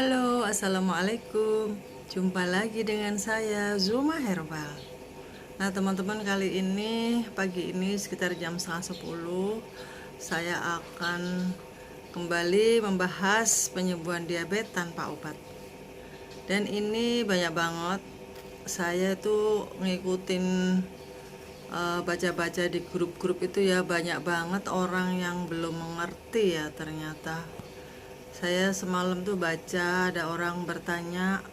Halo, assalamualaikum. Jumpa lagi dengan saya Zuma Herbal. Nah, teman-teman, kali ini pagi ini sekitar jam setengah 10 saya akan kembali membahas penyembuhan diabetes tanpa obat. Dan ini banyak banget saya tuh ngikutin baca-baca di grup-grup itu ya, banyak banget orang yang belum mengerti ya ternyata. Saya semalam tuh baca ada orang bertanya,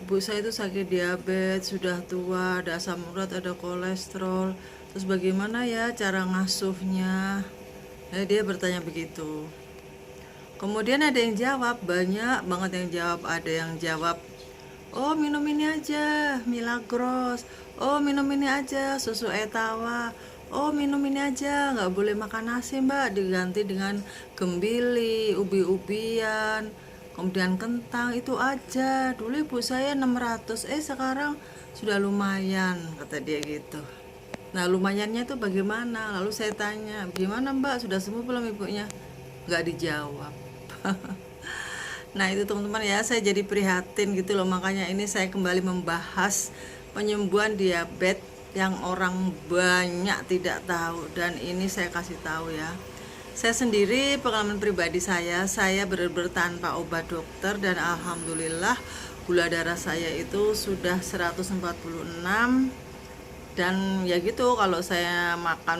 ibu saya itu sakit diabetes, sudah tua, ada asam urat, ada kolesterol, terus bagaimana ya cara ngasuhnya. Dia bertanya begitu. Kemudian ada yang jawab, banyak banget yang jawab. Ada yang jawab, oh minum ini aja Milagros, oh minum ini aja susu etawa, oh minum ini aja, nggak boleh makan nasi mbak, diganti dengan gembili, ubi-ubian, kemudian kentang, itu aja. Dulu ibu saya 600, sekarang sudah lumayan, kata dia gitu. Nah, lumayannya itu bagaimana? Lalu saya tanya, gimana mbak, sudah sembuh belum ibunya? Nggak dijawab. Nah, itu teman-teman ya, saya jadi prihatin gitu loh. Makanya ini saya kembali membahas penyembuhan diabetes yang orang banyak tidak tahu, dan ini saya kasih tahu ya. Saya sendiri, pengalaman pribadi saya benar-benar tanpa obat dokter, dan alhamdulillah gula darah saya itu sudah 146. Dan ya gitu, kalau saya makan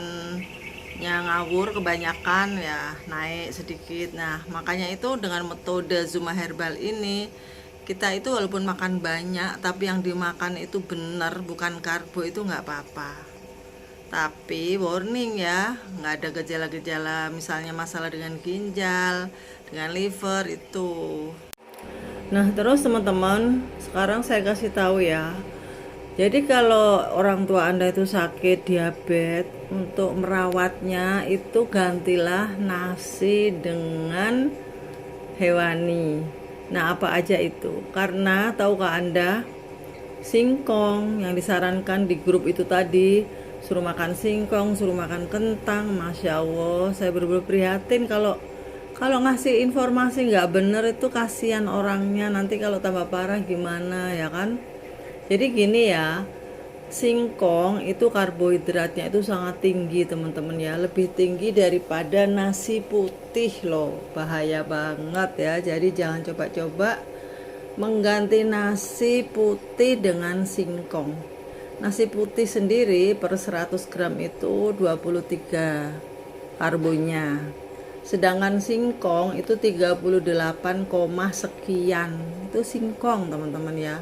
yang ngawur kebanyakan ya naik sedikit. Nah, makanya itu dengan metode Zuma Herbal ini, kita itu walaupun makan banyak tapi yang dimakan itu benar, bukan karbo, itu nggak apa-apa. Tapi warning ya, nggak ada gejala-gejala misalnya masalah dengan ginjal, dengan liver itu. Nah, terus teman-teman, sekarang saya kasih tahu ya. Jadi kalau orang tua Anda itu sakit diabetes, untuk merawatnya itu gantilah nasi dengan hewani. Nah, apa aja itu? Karena tahukah Anda, singkong yang disarankan di grup itu tadi, suruh makan singkong, suruh makan kentang. Masya Allah, saya benar-benar prihatin kalau ngasih informasi nggak bener itu, kasihan orangnya, nanti kalau tambah parah gimana ya kan. Jadi gini ya, singkong itu karbohidratnya itu sangat tinggi teman-teman ya, lebih tinggi daripada nasi putih loh, bahaya banget ya. Jadi jangan coba-coba mengganti nasi putih dengan singkong. Nasi putih sendiri per 100 gram itu 23 karbonya, sedangkan singkong itu 38, sekian. Itu singkong teman-teman ya.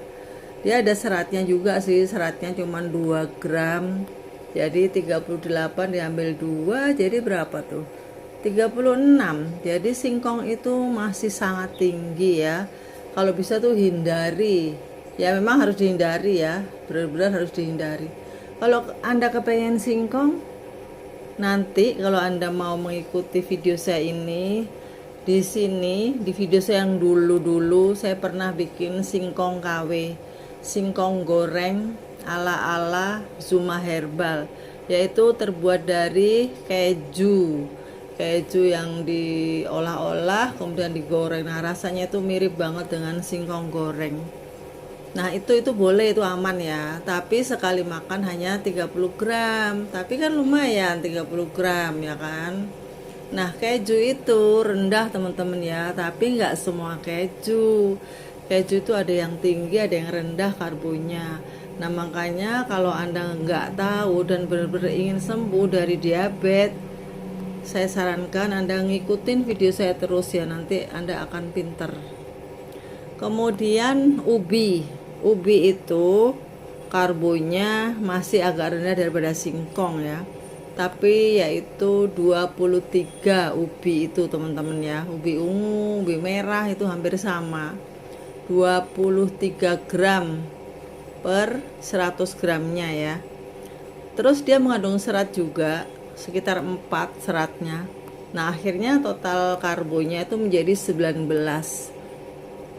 Dia ada seratnya juga sih, seratnya cuma 2 gram. Jadi 38 diambil 2 jadi berapa tuh? 36. Jadi singkong itu masih sangat tinggi ya. Kalau bisa tuh hindari. Ya memang harus dihindari ya, benar-benar harus dihindari. Kalau Anda kepengen singkong, nanti kalau Anda mau mengikuti video saya ini, di sini di video saya yang dulu saya pernah bikin singkong KW, singkong goreng ala-ala Zuma Herbal, yaitu terbuat dari keju yang diolah-olah kemudian digoreng. Nah, rasanya itu mirip banget dengan singkong goreng. Nah, itu boleh, itu aman ya. Tapi sekali makan hanya 30 gram. Tapi kan lumayan 30 gram ya kan. Nah, keju itu rendah teman-teman ya, tapi nggak semua keju. Keju itu ada yang tinggi, ada yang rendah karbonya. Nah, makanya kalau Anda nggak tahu dan benar-benar ingin sembuh dari diabetes, saya sarankan Anda ngikutin video saya terus ya, nanti Anda akan pinter. Kemudian ubi itu karbonya masih agak rendah daripada singkong ya, tapi yaitu 23 ubi itu teman-teman ya. Ubi ungu, ubi merah itu hampir sama, 23 gram per 100 gramnya ya. Terus dia mengandung serat juga, sekitar 4 seratnya. Nah, akhirnya total karbonya itu menjadi 19.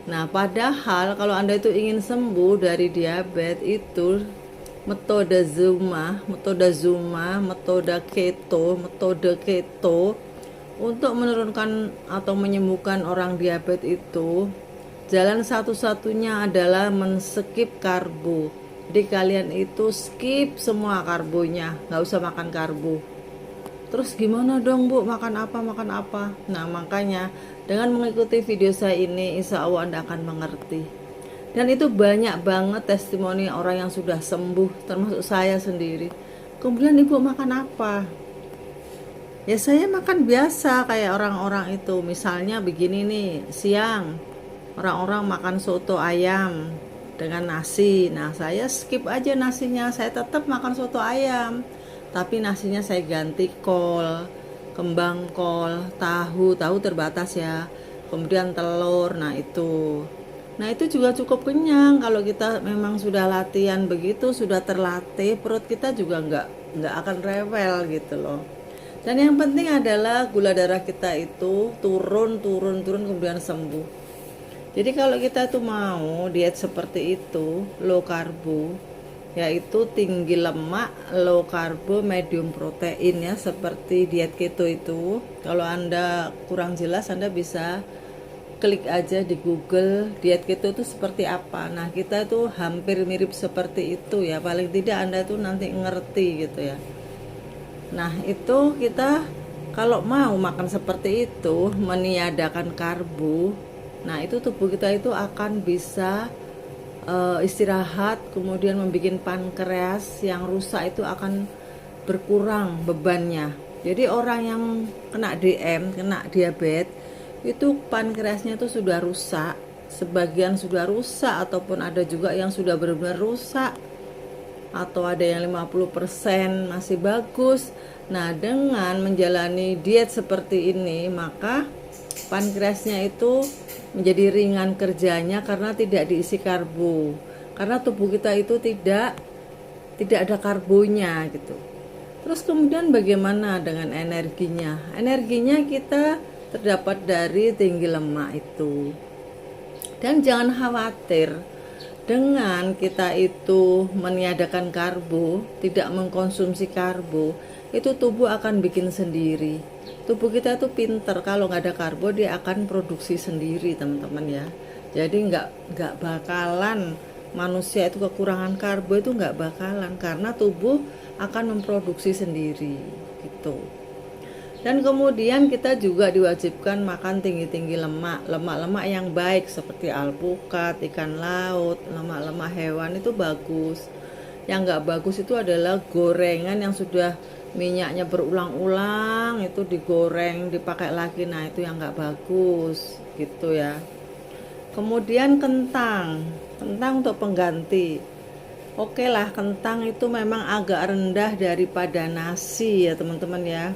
Nah, padahal kalau Anda itu ingin sembuh dari diabetes itu, metode keto untuk menurunkan atau menyembuhkan orang diabetes itu Jalan satu-satunya adalah men-skip karbo. Jadi kalian itu skip semua karbonya, nggak usah makan karbo. Terus gimana dong Bu, makan apa, makan apa? Nah makanya dengan mengikuti video saya ini, insya Allah Anda akan mengerti. Dan itu banyak banget testimoni orang yang sudah sembuh, termasuk saya sendiri. Kemudian Ibu makan apa? Ya saya makan biasa kayak orang-orang itu. Misalnya begini nih, siang orang-orang makan soto ayam dengan nasi. Nah saya skip aja nasinya, saya tetap makan soto ayam, tapi nasinya saya ganti kol, kembang kol, tahu terbatas ya, kemudian telur. Nah itu juga cukup kenyang. Kalau kita memang sudah latihan begitu, sudah terlatih, perut kita juga nggak akan rewel gitu loh. Dan yang penting adalah gula darah kita itu turun kemudian sembuh. Jadi kalau kita tuh mau diet seperti itu, low karbo, yaitu tinggi lemak, low karbo, medium protein ya, seperti diet keto itu. Kalau Anda kurang jelas, Anda bisa klik aja di Google diet keto itu seperti apa. Nah, kita tuh hampir mirip seperti itu ya. Paling tidak Anda tuh nanti ngerti gitu ya. Nah, itu kita kalau mau makan seperti itu, meniadakan karbo, nah itu tubuh kita itu akan bisa istirahat, kemudian membuat pankreas yang rusak itu akan berkurang bebannya. Jadi orang yang kena DM, kena diabetes, itu pankreasnya itu sudah rusak, sebagian sudah rusak ataupun ada juga yang sudah benar-benar rusak, atau ada yang 50% masih bagus. Nah, dengan menjalani diet seperti ini, maka pankreasnya itu menjadi ringan kerjanya karena tidak diisi karbo. Karena tubuh kita itu tidak ada karbonya gitu. Terus kemudian bagaimana dengan energinya? Energinya kita terdapat dari tinggi lemak itu. Dan jangan khawatir, dengan kita itu meniadakan karbo, tidak mengkonsumsi karbo, itu tubuh akan bikin sendiri. Tubuh kita itu pinter, kalau nggak ada karbo dia akan produksi sendiri teman-teman ya. Jadi nggak bakalan manusia itu kekurangan karbo, itu nggak bakalan, karena tubuh akan memproduksi sendiri gitu. Dan kemudian kita juga diwajibkan makan tinggi-tinggi lemak yang baik seperti alpukat, ikan laut, lemak-lemak hewan itu bagus. Yang nggak bagus itu adalah gorengan yang sudah minyaknya berulang-ulang, itu digoreng, dipakai lagi, nah itu yang nggak bagus gitu ya. Kemudian kentang untuk pengganti. Oke lah, kentang itu memang agak rendah daripada nasi ya teman-teman ya.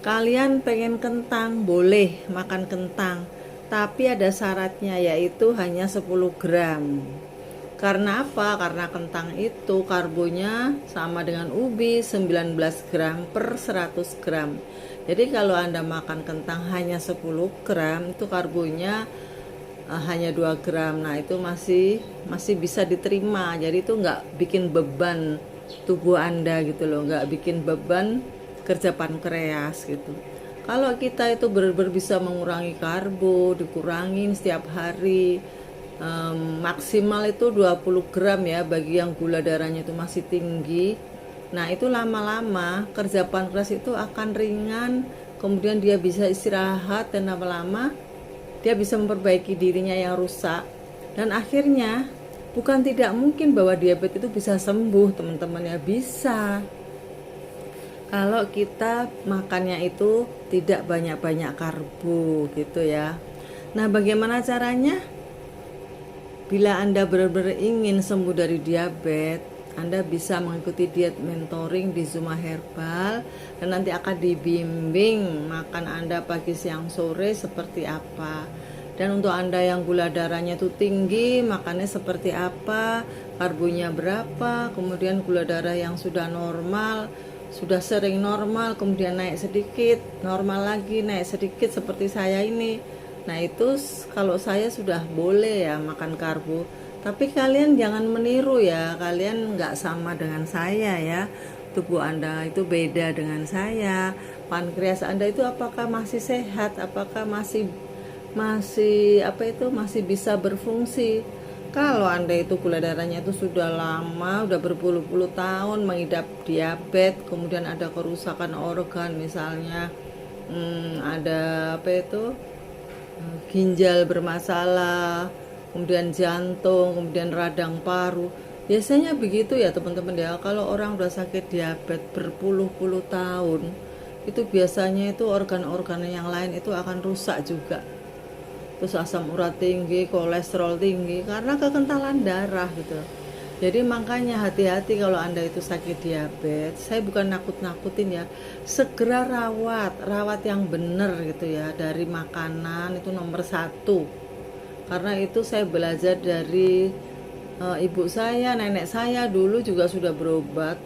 Kalian pengen kentang, boleh makan kentang, tapi ada syaratnya, yaitu hanya 10 gram. Karena apa? Karena kentang itu karbonya sama dengan ubi, 19 gram per 100 gram. Jadi kalau Anda makan kentang hanya 10 gram, itu karbonya hanya 2 gram. Nah itu masih bisa diterima. Jadi itu nggak bikin beban tubuh Anda gitu loh, nggak bikin beban kerja pankreas gitu. Kalau kita itu benar-benar bisa mengurangi karbo, dikurangin setiap hari, maksimal itu 20 gram ya bagi yang gula darahnya itu masih tinggi. Nah itu lama-lama kerja pankreas itu akan ringan, kemudian dia bisa istirahat, dan lama-lama dia bisa memperbaiki dirinya yang rusak. Dan akhirnya bukan tidak mungkin bahwa diabetes itu bisa sembuh teman-teman ya, bisa. Kalau kita makannya itu tidak banyak-banyak karbo gitu ya. Nah bagaimana caranya? Bila Anda benar-benar ingin sembuh dari diabetes, Anda bisa mengikuti diet mentoring di Zuma Herbal, dan nanti akan dibimbing makan Anda pagi, siang, sore seperti apa. Dan untuk Anda yang gula darahnya itu tinggi, makannya seperti apa, karbonya berapa, kemudian gula darah yang sudah normal, sudah sering normal, kemudian naik sedikit, normal lagi, naik sedikit seperti saya ini. Nah itu kalau saya sudah boleh ya makan karbo. Tapi kalian jangan meniru ya, kalian nggak sama dengan saya ya. Tubuh Anda itu beda dengan saya. Pankreas Anda itu apakah masih sehat, apakah masih masih masih bisa berfungsi. Kalau Anda itu gula darahnya itu sudah lama, udah berpuluh-puluh tahun mengidap diabetes, kemudian ada kerusakan organ misalnya, ada ginjal bermasalah, kemudian jantung, kemudian radang paru. Biasanya begitu ya teman-teman ya, kalau orang udah sakit diabetes berpuluh-puluh tahun, itu biasanya itu organ-organ yang lain itu akan rusak juga. Terus asam urat tinggi, kolesterol tinggi karena kekentalan darah gitu. Jadi makanya hati-hati kalau Anda itu sakit diabetes. Saya bukan nakut-nakutin ya. Segera rawat yang benar gitu ya. Dari makanan itu nomor satu. Karena itu saya belajar dari ibu saya, nenek saya dulu juga sudah berobat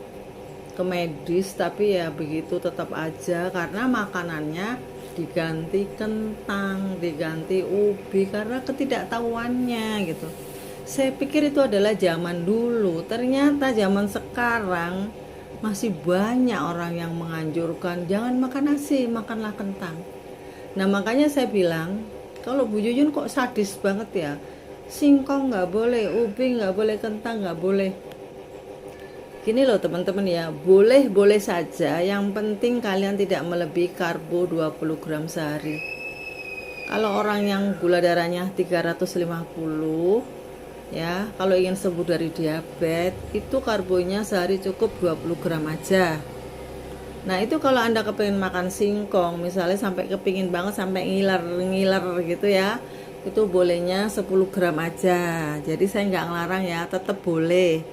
ke medis, tapi ya begitu tetap aja karena makanannya diganti kentang, diganti ubi karena ketidaktahuannya gitu. Saya pikir itu adalah zaman dulu, ternyata zaman sekarang masih banyak orang yang menganjurkan jangan makan nasi, makanlah kentang. Nah makanya saya bilang, kalau Bu Yuyun kok sadis banget ya, singkong nggak boleh, ubi nggak boleh, kentang nggak boleh. Gini loh teman-teman ya, boleh-boleh saja, yang penting kalian tidak melebihi karbo 20 gram sehari. Kalau orang yang gula darahnya 350 ya, kalau ingin sembuh dari diabetes, itu karbonya sehari cukup 20 gram aja. Nah itu kalau Anda kepingin makan singkong, misalnya sampai kepingin banget sampai ngiler-ngiler gitu ya, itu bolehnya 10 gram aja. Jadi saya nggak ngelarang ya, tetap boleh.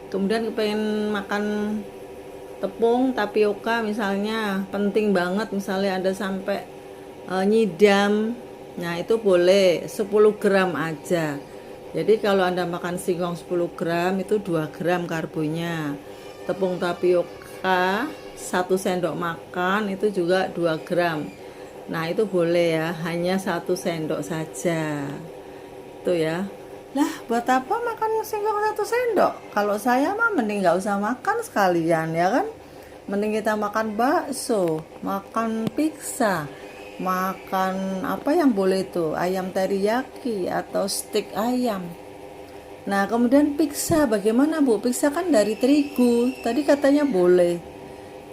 Kemudian kepengen makan tepung tapioka misalnya, penting banget misalnya ada sampai nyidam, nah itu boleh 10 gram aja. Jadi kalau Anda makan singkong 10 gram itu 2 gram karbonya. Tepung tapioka 1 sendok makan itu juga 2 gram. Nah itu boleh ya, hanya 1 sendok saja itu ya. Lah buat apa makan singkong 1 sendok? Kalau saya mah mending nggak usah makan sekalian ya kan. Mending kita makan bakso, makan pizza, makan apa yang boleh itu, ayam teriyaki atau steak ayam. Nah kemudian pizza bagaimana Bu? Pizza kan dari terigu, tadi katanya boleh.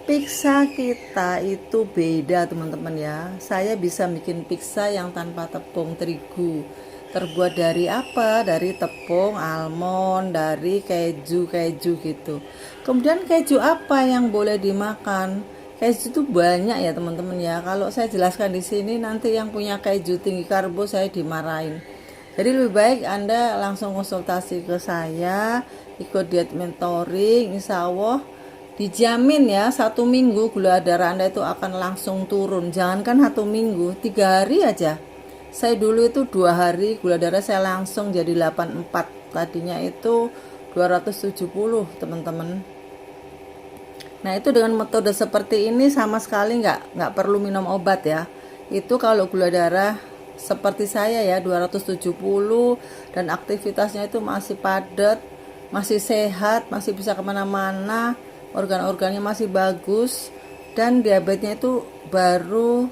Pizza kita itu beda teman-teman ya. Saya bisa bikin pizza yang tanpa tepung terigu. Terbuat dari apa? Dari tepung, almond, dari keju gitu. Kemudian keju apa yang boleh dimakan? Keju itu banyak ya teman-teman ya. Kalau saya jelaskan di sini nanti yang punya keju tinggi karbo saya dimarahin. Jadi lebih baik Anda langsung konsultasi ke saya, ikut diet mentoring, insya Allah dijamin ya 1 minggu gula darah Anda itu akan langsung turun. Jangankan 1 minggu, 3 hari aja. Saya dulu itu 2 hari gula darah saya langsung jadi 84. Tadinya itu 270 teman-teman. Nah itu dengan metode seperti ini sama sekali nggak perlu minum obat ya. Itu kalau gula darah seperti saya ya 270 dan aktivitasnya itu masih padat, masih sehat, masih bisa kemana-mana, organ-organnya masih bagus, dan diabetesnya itu baru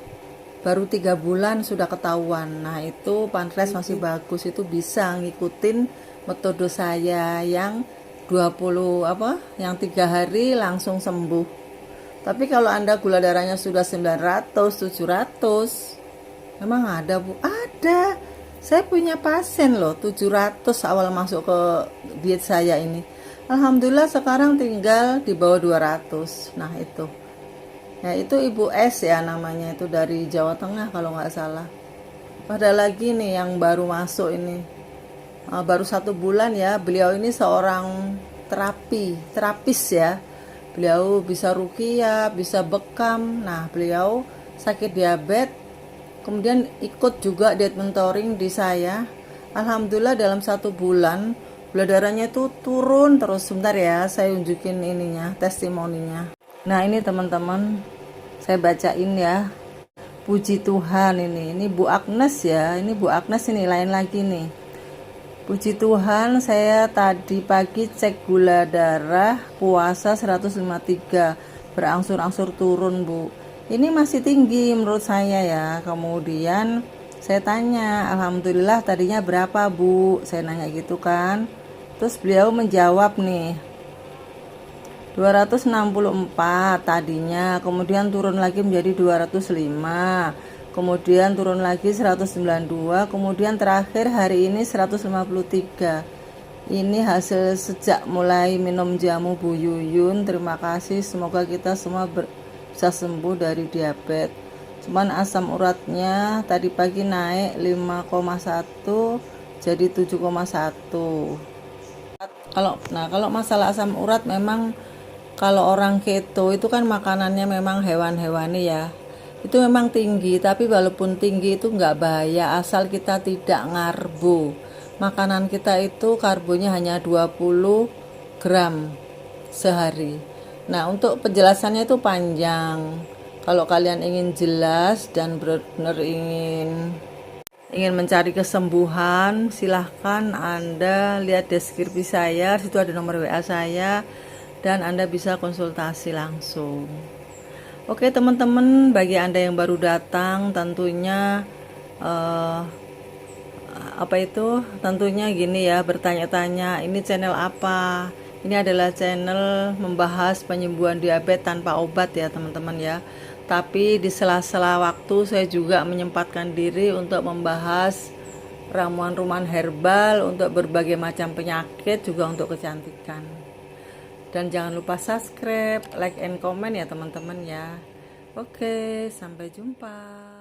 3 bulan sudah ketahuan. Nah itu pankreas masih bagus, itu bisa ngikutin metode saya yang 3 hari langsung sembuh. Tapi kalau Anda gula darahnya sudah 900, 700, emang ada Bu? Ada. Saya punya pasien loh 700 awal masuk ke diet saya ini. Alhamdulillah sekarang tinggal di bawah 200. Nah itu. Ya itu Ibu S ya namanya, itu dari Jawa Tengah kalau nggak salah. Ada lagi nih yang baru masuk ini, baru 1 bulan ya. Beliau ini seorang terapis ya. Beliau bisa ruqyah, bisa bekam. Nah beliau sakit diabetes, kemudian ikut juga diet mentoring di saya. Alhamdulillah dalam 1 bulan gula darahnya itu turun terus. Sebentar ya, saya unjukin ininya, testimoninya. Nah ini teman-teman, saya bacain ya. Puji Tuhan, ini Bu Agnes ya. Ini Bu Agnes, ini lain lagi nih. Puji Tuhan, saya tadi pagi cek gula darah puasa 153, berangsur-angsur turun Bu. Ini masih tinggi menurut saya ya. Kemudian Saya tanya, alhamdulillah tadinya berapa Bu? Saya nanya gitu kan. Terus beliau menjawab nih, 264 tadinya, kemudian turun lagi menjadi 205, kemudian turun lagi 192, kemudian terakhir hari ini 153. Ini hasil sejak mulai minum jamu Bu Yuyun. Terima kasih, semoga kita semua bisa sembuh dari diabetes. Cuman asam uratnya tadi pagi naik 5,1 jadi 7,1. Kalau masalah asam urat, memang kalau orang keto itu kan makanannya memang hewan-hewani ya, itu memang tinggi, tapi walaupun tinggi itu nggak bahaya asal kita tidak ngarbo. Makanan kita itu karbonya hanya 20 gram sehari. Nah, untuk penjelasannya itu panjang. Kalau kalian ingin jelas dan benar-benar ingin mencari kesembuhan, silahkan Anda lihat deskripsi saya, situ ada nomor WA saya, dan Anda bisa konsultasi langsung. Oke teman-teman, bagi Anda yang baru datang, tentunya tentunya gini ya, bertanya-tanya, ini channel apa? Ini adalah channel membahas penyembuhan diabetes tanpa obat ya teman-teman ya. Tapi di sela-sela waktu saya juga menyempatkan diri untuk membahas ramuan-ramuan herbal untuk berbagai macam penyakit, juga untuk kecantikan. Dan jangan lupa subscribe, like, and comment ya teman-teman ya. Oke, sampai jumpa.